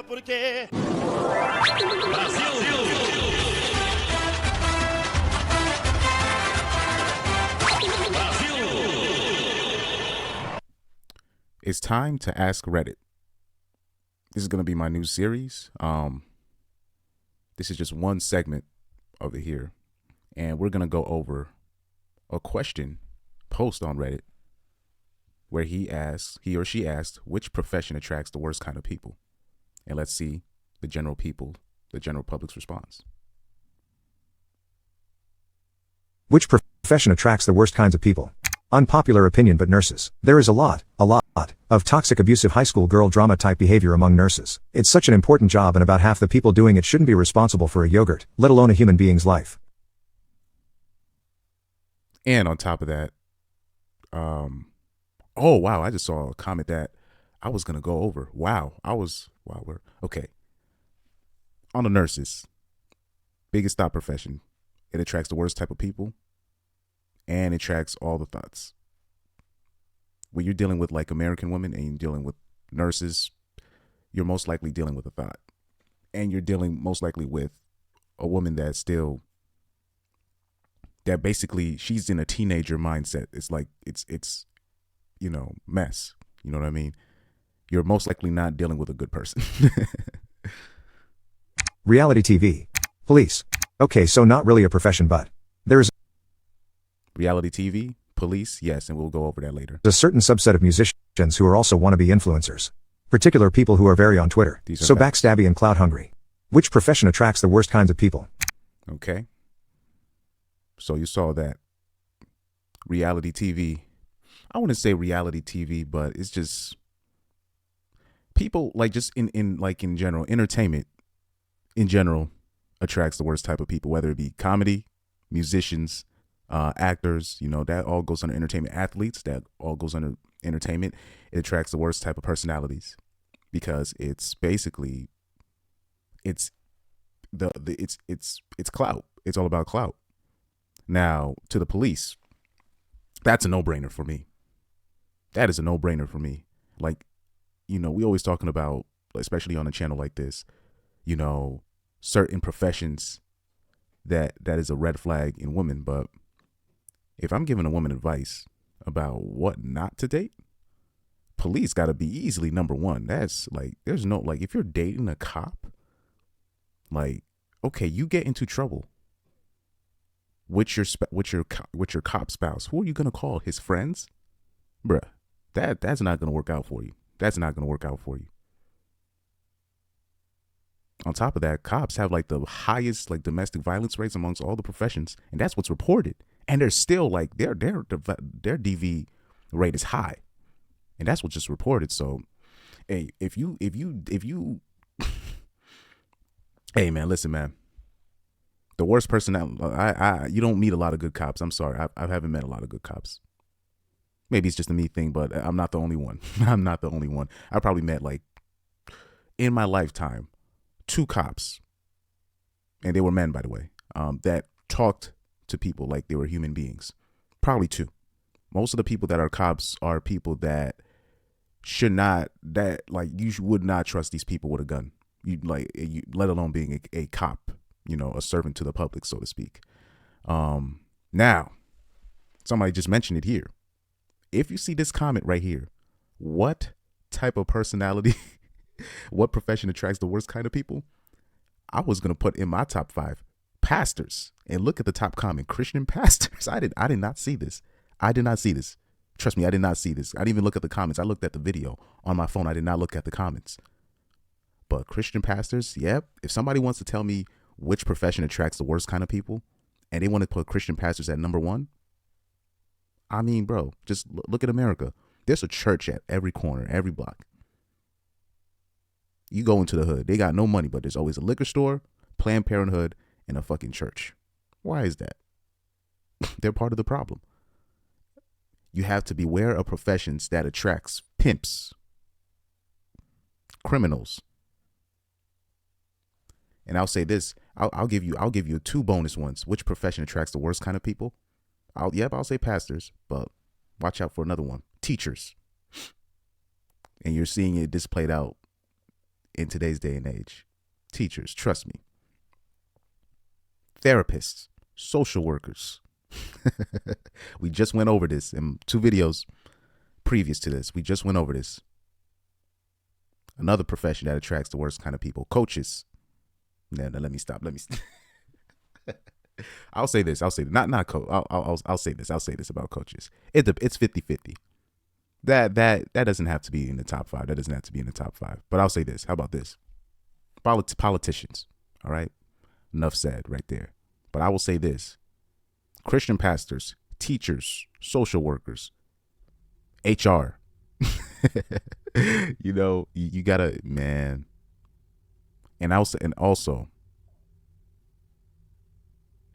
Porque It's time to ask Reddit. This is going to be my new series. This is just one segment of it here. And we're going to go over a question post on Reddit where he or she asked, which profession attracts the worst kind of people? And let's see the general public's response. Which profession attracts the worst kinds of people? Unpopular opinion, but nurses. There is a lot of toxic, abusive high school girl drama type behavior among nurses. It's such an important job, and about half the people doing it shouldn't be responsible for a yogurt, let alone a human being's life. And on top of that, oh wow, I just saw a comment that I was gonna go over. We're okay. On the nurses, biggest thought profession. It attracts the worst type of people, and it attracts all the thoughts. When you're dealing with like American women and you're dealing with nurses, you're most likely dealing with a thought. And you're dealing most likely with a woman that basically she's in a teenager mindset. It's like, it's mess. You know what I mean? You're most likely not dealing with a good person. Reality TV. Police. Okay, so not really a profession, but there is Reality TV, police, yes, and we'll go over that later. a certain subset of musicians who are also wannabe influencers. Particular people who are very on Twitter. These are So facts. backstabby and clout hungry. Which profession attracts the worst kinds of people? Okay. So you saw that. Reality TV. I wouldn't say reality TV, but it's just people like just in general, entertainment in general attracts the worst type of people, whether it be comedy, musicians, actors, that all goes under entertainment. Athletes, that all goes under entertainment. It attracts the worst type of personalities because it's basically it's clout. It's all about clout. Now, to the police, that's a no-brainer for me. That is a no-brainer for me. Like, we always talking about, especially on a channel like this, certain professions that is a red flag in women. But if I'm giving a woman advice about what not to date, police got to be easily number one. That's like, there's no, like, if you're dating a cop, like, okay, you get into trouble with your cop spouse. Who are you gonna call? His friends? Bruh, that's not gonna work out for you. That's not gonna work out for you. On top of that, cops have like the highest like domestic violence rates amongst all the professions, and that's what's reported. And they're still like their DV rate is high, and that's what's just reported. So, hey, if you, hey man, listen man, the worst person that you don't meet a lot of good cops. I'm sorry, I haven't met a lot of good cops. Maybe it's just a me thing, but I'm not the only one. I'm not the only one. I probably met like in my lifetime 2 cops, and they were men, by the way, that talked to people like they were human beings. Probably 2. Most of the people that are cops are people that you would not trust these people with a gun. Let alone being a cop, a servant to the public, so to speak. Now, somebody just mentioned it here. If you see this comment right here, what type of personality, what profession attracts the worst kind of people? I was going to put in my top 5 pastors, and look at the top comment, Christian pastors. I did not see this. I did not see this. Trust me, I did not see this. I didn't even look at the comments. I looked at the video on my phone. I did not look at the comments. But Christian pastors, yep. If somebody wants to tell me which profession attracts the worst kind of people, and they want to put Christian pastors at number 1, I mean, bro, just look at America. There's a church at every corner, every block. You go into the hood, they got no money, but there's always a liquor store, Planned Parenthood, and a fucking church. Why is that? They're part of the problem. You have to beware of professions that attracts pimps, criminals. And I'll say this, I'll give you 2 bonus ones. Which profession attracts the worst kind of people? I'll say pastors, but watch out for another one. Teachers. And you're seeing it displayed out in today's day and age. Teachers, trust me. Therapists, social workers. We just went over this in 2 videos previous to this. We just went over this. Another profession that attracts the worst kind of people. Coaches. No, let me stop. I'll say this. Not coach. I'll say this. I'll say this about coaches. It's 50-50. That doesn't have to be in the top 5. That doesn't have to be in the top 5. But I'll say this. How about this? Politicians. All right. Enough said right there. But I will say this. Christian pastors, teachers, social workers, HR. You gotta, man. And also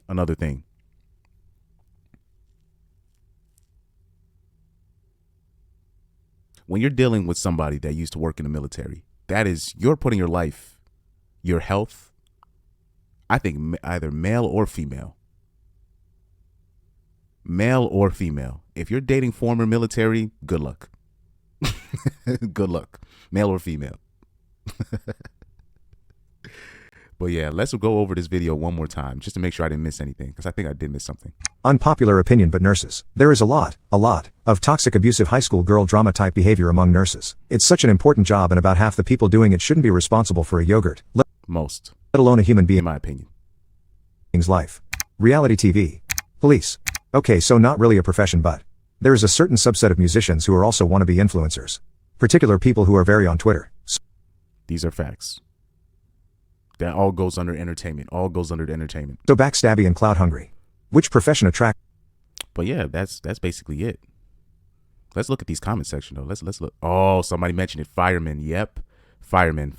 another thing. When you're dealing with somebody that used to work in the military, you're putting your life, your health, I think either male or female. If you're dating former military, good luck. Good luck. Male or female. But yeah, let's go over this video one more time just to make sure I didn't miss anything, because I think I did miss something. Unpopular opinion, but nurses. There is a lot of toxic, abusive high school girl drama type behavior among nurses. It's such an important job, and about half the people doing it shouldn't be responsible for a yogurt, let alone a human being, in my opinion, life. Reality TV. Police. Okay, so not really a profession, but there is a certain subset of musicians who are also wannabe influencers. Particular people who are very on Twitter. These are facts. That all goes under entertainment. So backstabby and clout hungry. Which profession attract? But yeah, that's basically it. Let's look at these comment section though. Let's look. Oh, somebody mentioned it. Firemen. Yep. Firemen.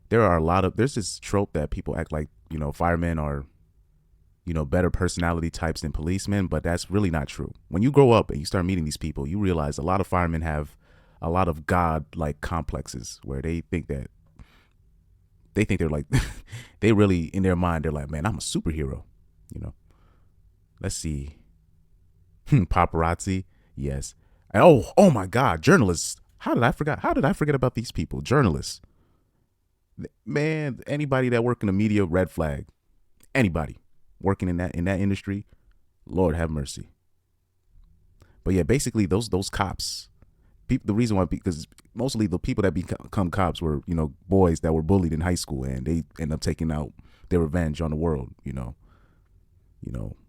There's this trope that people act like, firemen are, better personality types than policemen, but that's really not true. When you grow up and you start meeting these people, you realize a lot of firemen have a lot of God-like complexes where they think they're like, they really, in their mind, they're like, man, I'm a superhero, Let's see. Paparazzi. Yes. And oh my God, journalists. How did I forget about these people? Journalists. Man, anybody that work in the media, red flag. Anybody working in that industry, Lord have mercy. But yeah, basically those cops, the reason why, because mostly the people that become cops were, boys that were bullied in high school, and they end up taking out their revenge on the world.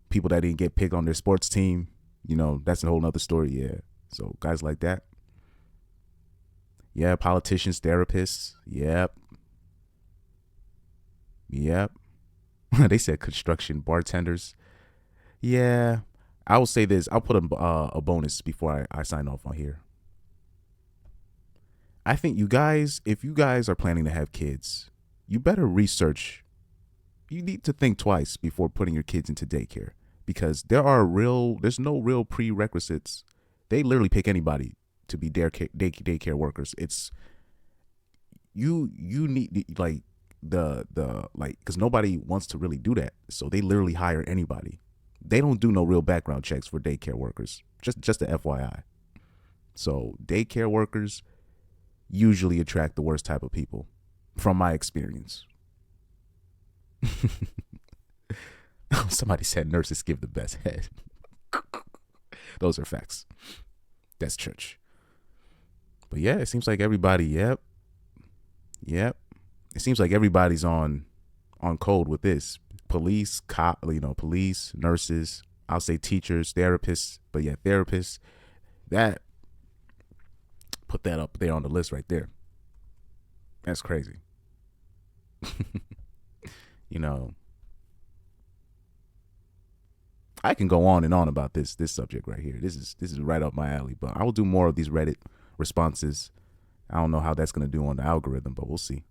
People that didn't get picked on their sports team, that's a whole nother story. Yeah. So guys like that. Yeah. Politicians, therapists. Yep. They said construction, bartenders. Yeah. I will say this. I'll put a bonus before I sign off on here. I think if you guys are planning to have kids, you better research. You need to think twice before putting your kids into daycare, because there's no real prerequisites. They literally pick anybody to be daycare workers. It's you need because nobody wants to really do that. So they literally hire anybody. They don't do no real background checks for daycare workers. Just a FYI. So daycare workers usually attract the worst type of people, from my experience. Somebody said nurses give the best head. Those are facts. That's church. But yeah, it seems like everybody, yep. It seems like everybody's on code with this. Police, police, nurses, I'll say teachers, therapists, but yeah, therapists, put that up there on the list right there. That's crazy. I can go on and on about this subject right here. This is right up my alley, but I will do more of these Reddit responses. I don't know how that's going to do on the algorithm, but we'll see.